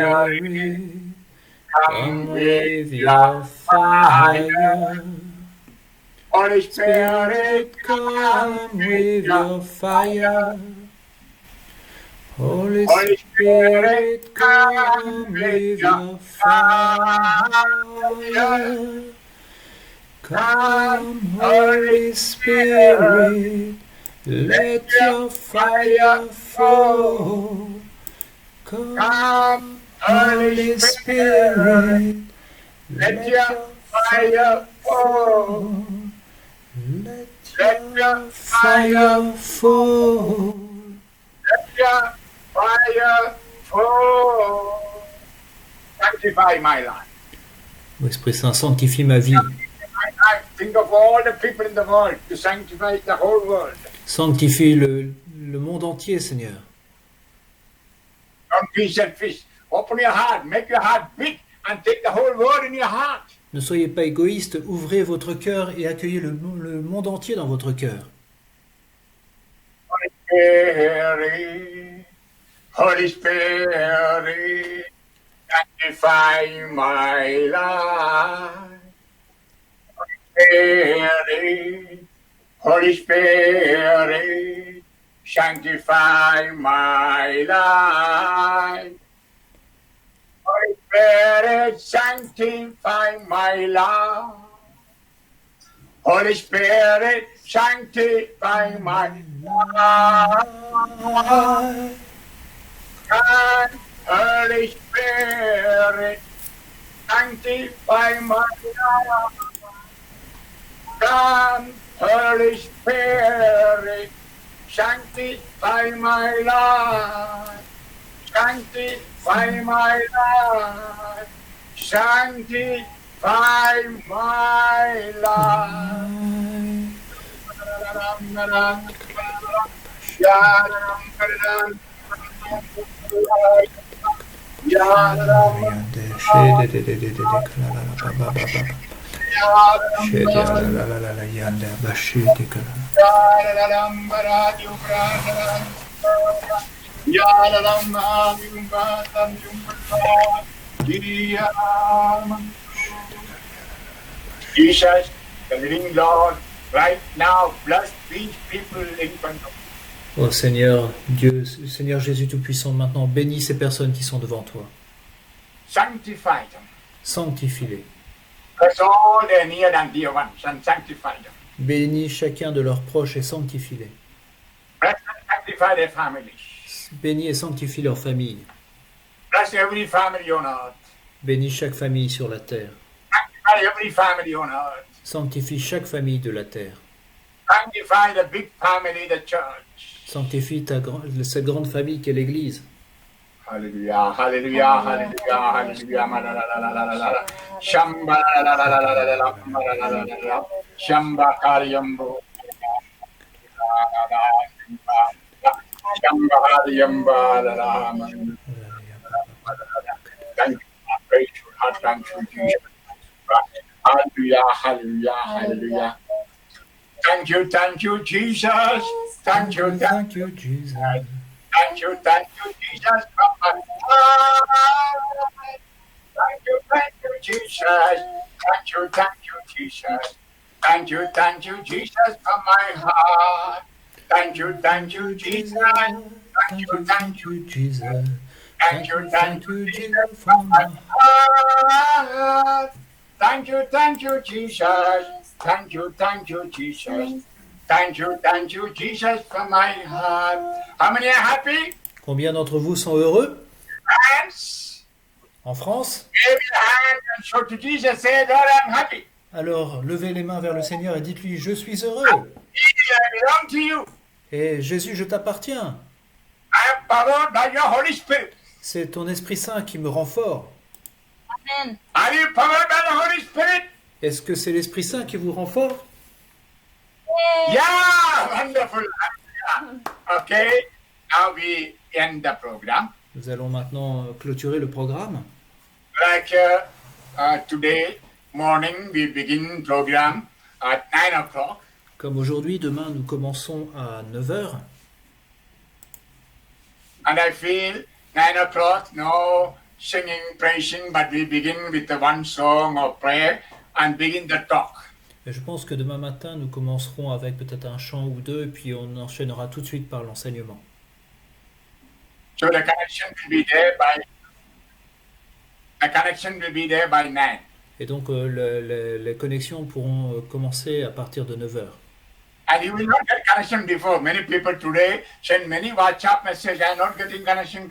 come with your fire. Holy Spirit, come with your fire. Holy Spirit, come with your fire. Come, Holy Spirit, let your fire fall. Come, Holy Spirit, let your fire fall. Let your fire fall. Let your fire fall. Sanctify my life. Ô Esprit Saint, sanctifie ma vie. I think of all the people in the world to sanctify the whole world. Sanctifie le monde entier, Seigneur. Don't be selfish. Open your heart, make your heart big, and take the whole world in your heart. Ne soyez pas égoïste, ouvrez votre cœur et accueillez le monde entier dans votre cœur. Holy Spirit, sanctify my life. Holy Spirit, sanctify my life. Holy Spirit, sanctify my life. Holy Spirit, sanctify my life. And Holy Spirit, sanctify my life. Come, Holy Spirit, sanctify my life, sanctify my life, sanctify my life. Jesus, the living Lord, right now, bless these people in front of Oh Seigneur, Dieu, Seigneur Jésus Tout-Puissant, maintenant bénis ces personnes qui sont devant toi. sanctify them. Sanctifie-les. Bless all their near and dear ones and sanctify them. Bénis chacun de leurs proches et sanctifie-les. Bless and sanctify their families. Bénis et sanctifie leurs familles. Bless every family on earth. Bénis chaque famille sur la terre. Sanctify every family on earth. Sanctifie chaque famille de la terre. Sanctify the big family, the church. Sanctifie cette grande famille qu'est l'Église. Hallelujah, hallelujah, hallelujah, hallelujah. Malalalala. Shamba lalalala, malalalala. Shamba karyambo. Shamba karyamba lalala. Thank you, praise your heart, thank you, Jesus. Hallelujah, hallelujah, hallelujah. Thank you, Jesus. Thank you, Jesus. Thank you, Jesus. Thank you, Jesus. Thank you, Jesus. Thank you, Jesus, from my heart. Thank you, Jesus. Thank you, Jesus. thank you, Jesus, from my heart. Thank you, Jesus. Thank you, Jesus. Thank you, Jesus, from my heart. How many are happy? Combien d'entre vous sont heureux Hands. en France? Wave your hand and show to Jesus. Say, Lord, I'm happy. Alors, levez les mains vers le Seigneur et dites-lui, je suis heureux. Jesus, I belong to you. Et Jésus, je t'appartiens. I am powered by your Holy Spirit. C'est ton Esprit Saint qui me rend fort. Amen. Are you powered by the Holy Spirit? Est-ce que c'est l'Esprit Saint qui vous rend fort? Yeah, wonderful. Okay, now we end the program. Nous allons maintenant clôturer le programme. Like today morning, we begin program at 9 o'clock. Comme aujourd'hui, demain, nous commençons à 9h. And I feel 9 o'clock, no singing, praising, but we begin with the one song of prayer and begin the talk. Et je pense que demain matin, nous commencerons avec peut-être un chant ou deux, et puis on enchaînera tout de suite par l'enseignement. So the connection will be there by 9. Et donc, les connexions pourront commencer à partir de 9h. And you will not get connection before. Many people today send many WhatsApp messages. I'm not getting connection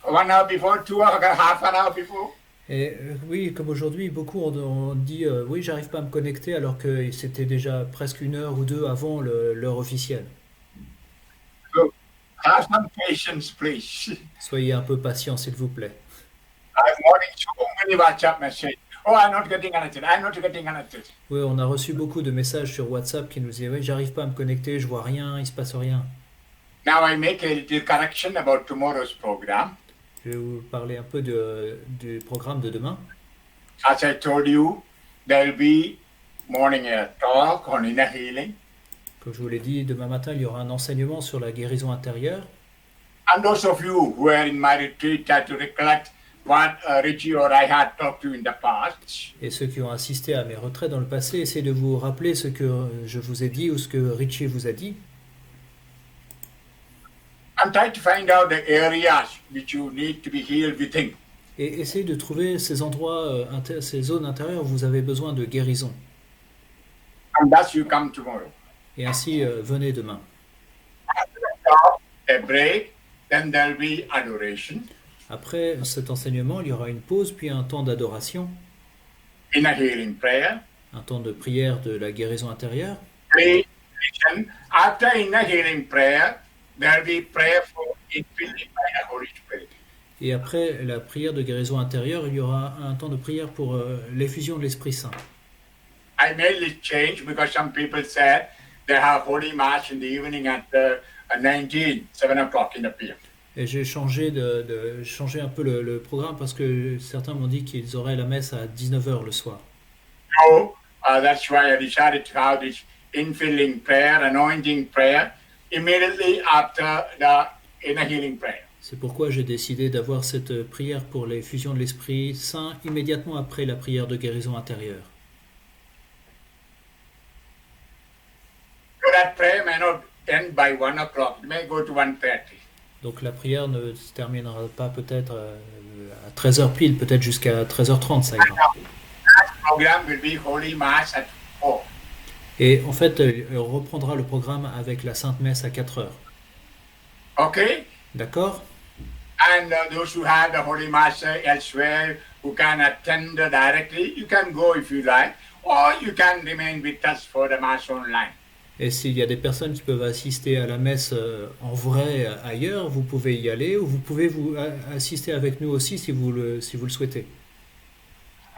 1 hour before, 2 hours, half an hour before. Et oui, comme aujourd'hui, beaucoup ont dit oui, j'arrive pas à me connecter alors que c'était déjà presque 1 heure ou 2 avant l'heure officielle. So have some patience, please. Soyez un peu patient, s'il vous plaît. I'm getting so many WhatsApp messages. Oh, I'm not getting connected. I'm not getting connected. Oui, on a reçu beaucoup de messages sur WhatsApp qui nous disaient oui, j'arrive pas à me connecter, je vois rien, il se passe rien. Now I make a little correction about tomorrow's program. Je vais vous parler un peu du programme de demain. As I told you, there will be morning talk on inner healing. Comme je vous l'ai dit, demain matin, il y aura un enseignement sur la guérison intérieure. And those of you who are in my retreat try to recollect what Richie or I had talked to in the past. Et ceux qui ont assisté à mes retraites dans le passé, essayez de vous rappeler ce que je vous ai dit ou ce que Richie vous a dit. And try to find out the areas which you need to be healed within. Et essayez de trouver ces endroits, ces zones intérieures où vous avez besoin de guérison. And thus you come tomorrow. Et ainsi, venez demain. A break, then there will be adoration. Après cet enseignement, il y aura une pause, puis un temps d'adoration, Inner healing prayer. un temps de prière de la guérison intérieure. Please listen. After inner healing prayer, there will be prayer for infilling by the Holy Spirit. Et après la prière de guérison intérieure, il y aura un temps de prière pour l'effusion de l'Esprit Saint. I made this change because some people said they have Holy Mass in the evening at 7 o'clock in the PM. Et j'ai changé, changer un peu le programme parce que certains m'ont dit qu'ils auraient la messe à 19h le soir. So that's why I decided to have this infilling prayer, anointing prayer, immediately after the inner healing prayer. C'est pourquoi j'ai décidé d'avoir cette prière pour l'effusion de l'Esprit Saint immédiatement après la prière de guérison intérieure. So that prayer may not end by 1 o'clock. It may go to 1:30. Donc la prière ne se terminera pas peut-être à 13h pile, peut-être jusqu'à 13h30, ça ira. That program will be Holy Mass at 4. Et en fait, on reprendra le programme avec la Sainte Messe à 4h. Okay? D'accord? And those who have the Holy Mass elsewhere, who can attend directly, you can go if you like, or you can remain with us for the Mass online. Et s'il y a des personnes qui peuvent assister à la messe en vrai ailleurs, vous pouvez y aller, ou vous pouvez vous assister avec nous aussi si vous le souhaitez.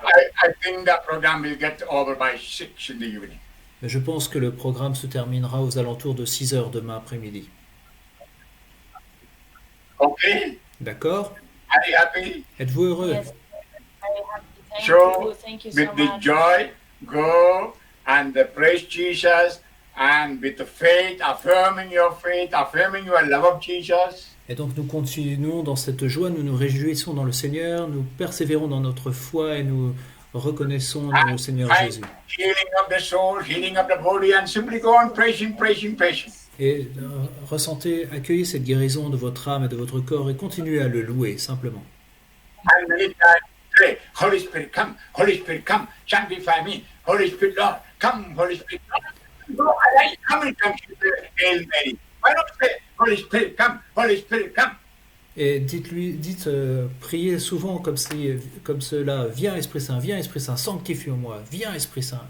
I think the program will get over by 6 in the evening. Je pense que le programme se terminera aux alentours de 6h demain après-midi. Okay? D'accord? Are you happy? Êtes-vous heureux? Yes. Very happy. So, Thank you so with the much. joy, go and praise Jesus, and with the faith, affirming your love of Jesus. Et donc nous continuons dans cette joie, nous nous réjouissons dans le Seigneur, nous persévérons dans notre foi et nous reconnaissons le Seigneur And Jésus. healing of the soul, healing of the body, and simply go on praising. Et ressentez, accueillez cette guérison de votre âme et de votre corps et continuez à le louer simplement. And many times pray, Holy Spirit, come, sanctify me. Holy Spirit, Lord, come, Holy Spirit, come. No, I come and Hail Mary. Why not say, Holy Spirit, come, Holy Spirit, come. Et priez souvent comme cela, viens Esprit Saint, sanctifie-moi, viens Esprit Saint.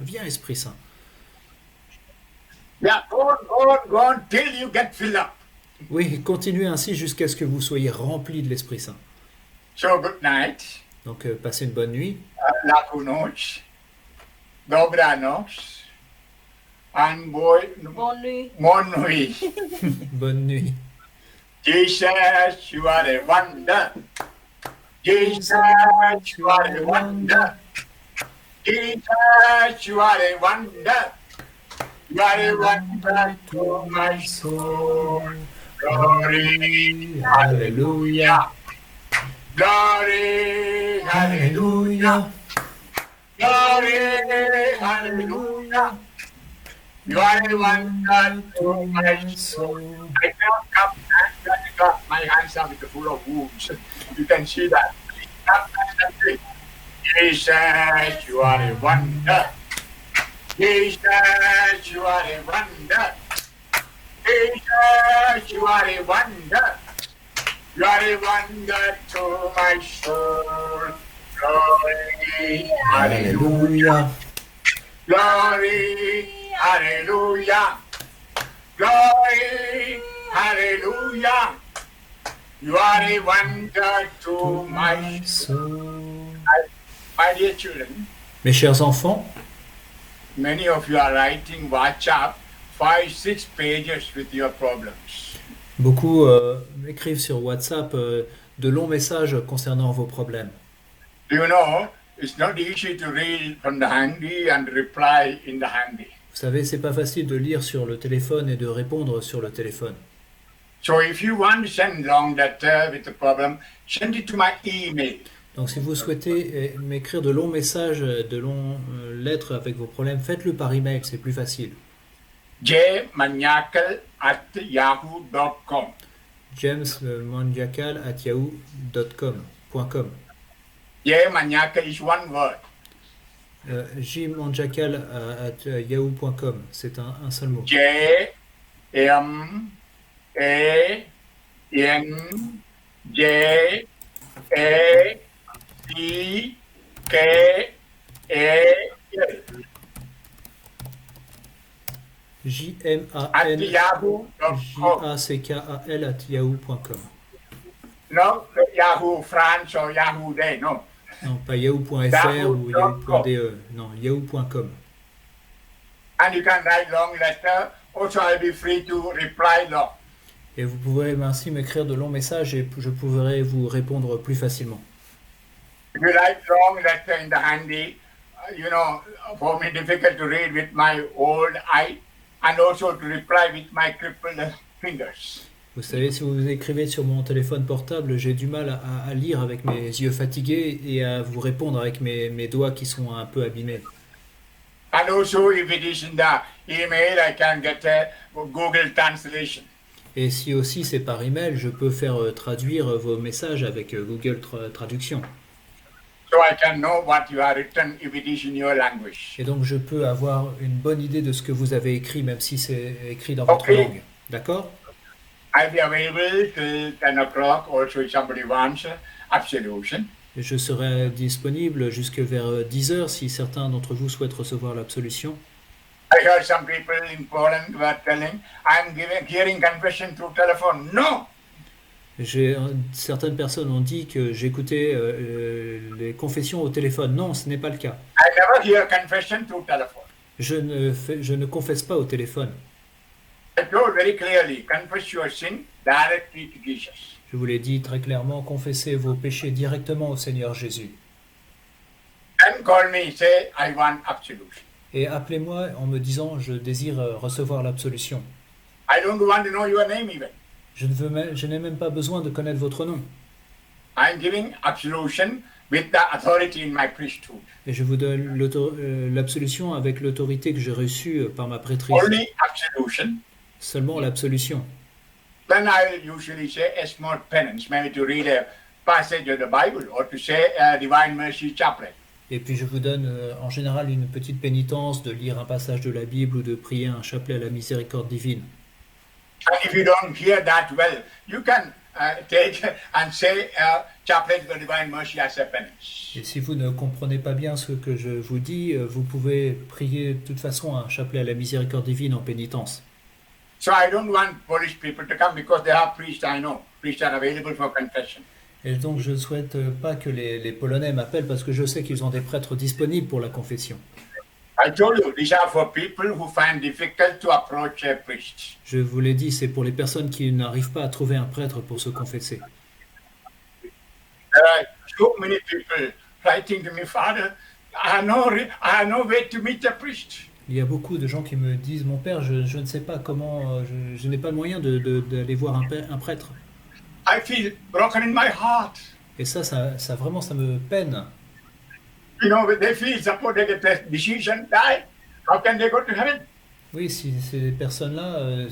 Yeah, go on till you get filled up. Oui, continuez ainsi jusqu'à ce que vous soyez remplis de l'Esprit Saint. So good night. Donc passez une bonne nuit. Laku noc. Dobranoc. And boy, Bonne nuit. mon nuit. Bonne nuit. Jesus, you are a wonder. Jesus, you are a wonder. Jesus, you are a wonder. You are a wonder to my soul. Glory, hallelujah. Glory, hallelujah. Glory, hallelujah. You are a wonder to my soul. I cannot come and my hands are full of wounds. You can see that. Jesus, you are a wonder. Jesus, you are a wonder. Jesus, you are a wonder. You are a wonder to my soul. Glory, hallelujah. Glory, hallelujah. Glory, hallelujah. You are a wonder to my soul. My dear children, Mes chers enfants, many of you are writing WhatsApp 5-6 pages with your problems. beaucoup m'écrivent sur WhatsApp de longs messages concernant vos problèmes. Do you know, it's not easy to read from the handy and reply in the handy. Vous savez, c'est pas facile de lire sur le téléphone et de répondre sur le téléphone. So if you want to send long letter with the problem, send it to my email. Donc si vous souhaitez m'écrire de longs messages, de longues lettres avec vos problèmes, faites-le par email, c'est plus facile. jmaniacal@yahoo.com. jamesmondiacal@yahoo.com. Jmaniacal is one word. jmondiacal@yahoo.com, c'est un seul mot. J M A N J A C K A L at yahoo.com. JMANJACKAL@yahoo.com. No, Yahoo France or Yahoo Day, no. Non, pas yahoo.fr ou yahoo.de, non, yahoo.com. And you can write long letter. Also, I'll be free to reply long. Et vous pouvez ainsi m'écrire de longs messages et je pourrai vous répondre plus facilement. If you write long letter in the handy, for me difficult to read with my old eye and also to reply with my crippled fingers. Vous savez, si vous écrivez sur mon téléphone portable, j'ai du mal à lire avec mes yeux fatigués et à vous répondre avec mes doigts qui sont un peu abîmés. And also, if it is in the email, I can get a Google translation. Et si aussi c'est par email, je peux faire traduire vos messages avec Google Traduction. So I can know what you have written if it is in your language. Et donc je peux avoir une bonne idée de ce que vous avez écrit, même si c'est écrit dans votre Ok. langue. D'accord? I'll be available till 10 o'clock. Also, if somebody wants absolution. Et je serai disponible jusque vers 10 heures si certains d'entre vous souhaitent recevoir l'absolution. I heard some people in Poland were telling, I'm hearing confession through telephone. No! Certaines personnes ont dit que j'écoutais les confessions au téléphone. Non, ce n'est pas le cas. I never hear confession through telephone. Je ne confesse pas au téléphone. I told very clearly, confess your sin directly to Jesus. Je vous l'ai dit très clairement, confessez vos péchés directement au Seigneur Jésus. Then call me, say, I want absolution. Et appelez-moi en me disant, je désire recevoir l'absolution. I don't want to know your name even. Je n'ai même pas besoin de connaître votre nom. I'm giving absolution with the authority in my priesthood. Et je vous donne l'absolution avec l'autorité que j'ai reçue par ma prêtrise. Only absolution. Seulement l'absolution. Then I usually say a small penance, maybe to read a passage of the Bible or to say a Divine Mercy Chaplet. Et puis je vous donne en général une petite pénitence de lire un passage de la Bible ou de prier un chapelet à la miséricorde divine. And if you don't hear that well, you can take and say Chaplet of the Divine Mercy as a penance. Et si vous ne comprenez pas bien ce que je vous dis, vous pouvez prier de toute façon un chapelet à la miséricorde divine en pénitence. So I don't want Polish people to come because they have priests, I know. Priests are available for confession. Et donc je ne souhaite pas que les Polonais m'appellent parce que je sais qu'ils ont des prêtres disponibles pour la confession. I told you, these are for people who find difficult to approach a priest. Je vous l'ai dit, c'est pour les personnes qui n'arrivent pas à trouver un prêtre pour se confesser. There are so many people writing to me, Father, I have no way to meet a priest. Il y a beaucoup de gens qui me disent, mon père, je ne sais pas comment, je n'ai pas le moyen d'aller voir un prêtre. I feel broken in my heart. Et ça vraiment, ça me peine. You know, they feel suppose they get a decision, die. How can they go to heaven? Oui, si ces personnes-là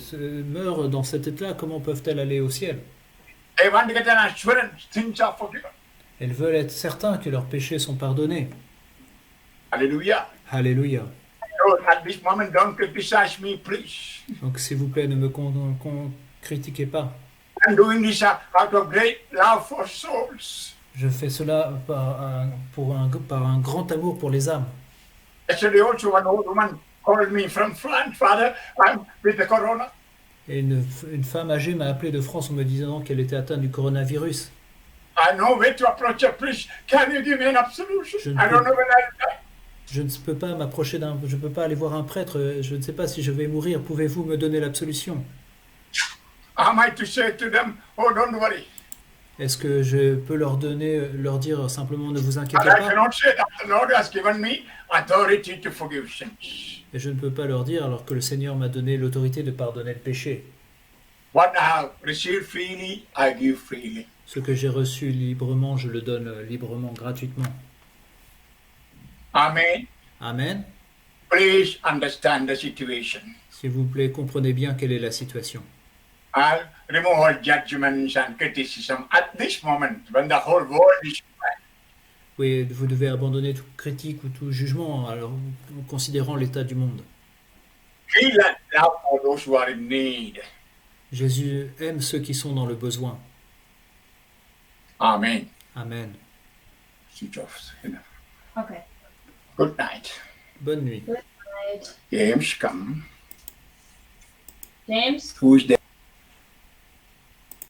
meurent dans cet état, comment peuvent-elles aller au ciel? They want to get an assurance, things are forgiven. Elles veulent être certains que leurs péchés sont pardonnés. Hallelujah. Alléluia. So at this moment, don't criticize me, please. Donc s'il vous plaît, ne me critiquez pas. I'm doing this out of great love for souls. Je fais cela par un grand amour pour les âmes. Yesterday also one old woman called me from France, Father, I'm with the corona. Et une femme âgée m'a appelé de France en me disant qu'elle était atteinte du coronavirus. I know where to approach a priest. Can you give me an absolution? Je ne I don't peux- know when I'll die. Je ne peux pas je peux pas aller voir un prêtre, je ne sais pas si je vais mourir, pouvez-vous me donner l'absolution? Am I to say to them, oh, don't worry? Est-ce que je peux leur dire simplement ne vous And inquiétez I pas? cannot say that the Lord has given me authority to forgive sins. Et je ne peux pas leur dire alors que le Seigneur m'a donné l'autorité de pardonner le péché. What I have received freely, I give freely. Ce que j'ai reçu librement, je le donne librement, gratuitement. Amen. Amen. Please understand the situation. S'il vous plaît, comprenez bien quelle est la situation. I'll remove all judgments and criticism at this moment when the whole world is quiet. Oui, vous devez abandonner toute critique ou tout jugement alors, en considérant l'état du monde. Feel that love for those who are in need. Jésus aime ceux qui sont dans le besoin. Amen. Amen. Switch off. Okay. Good night. Bonne nuit. Right. James, come. James? Who's there?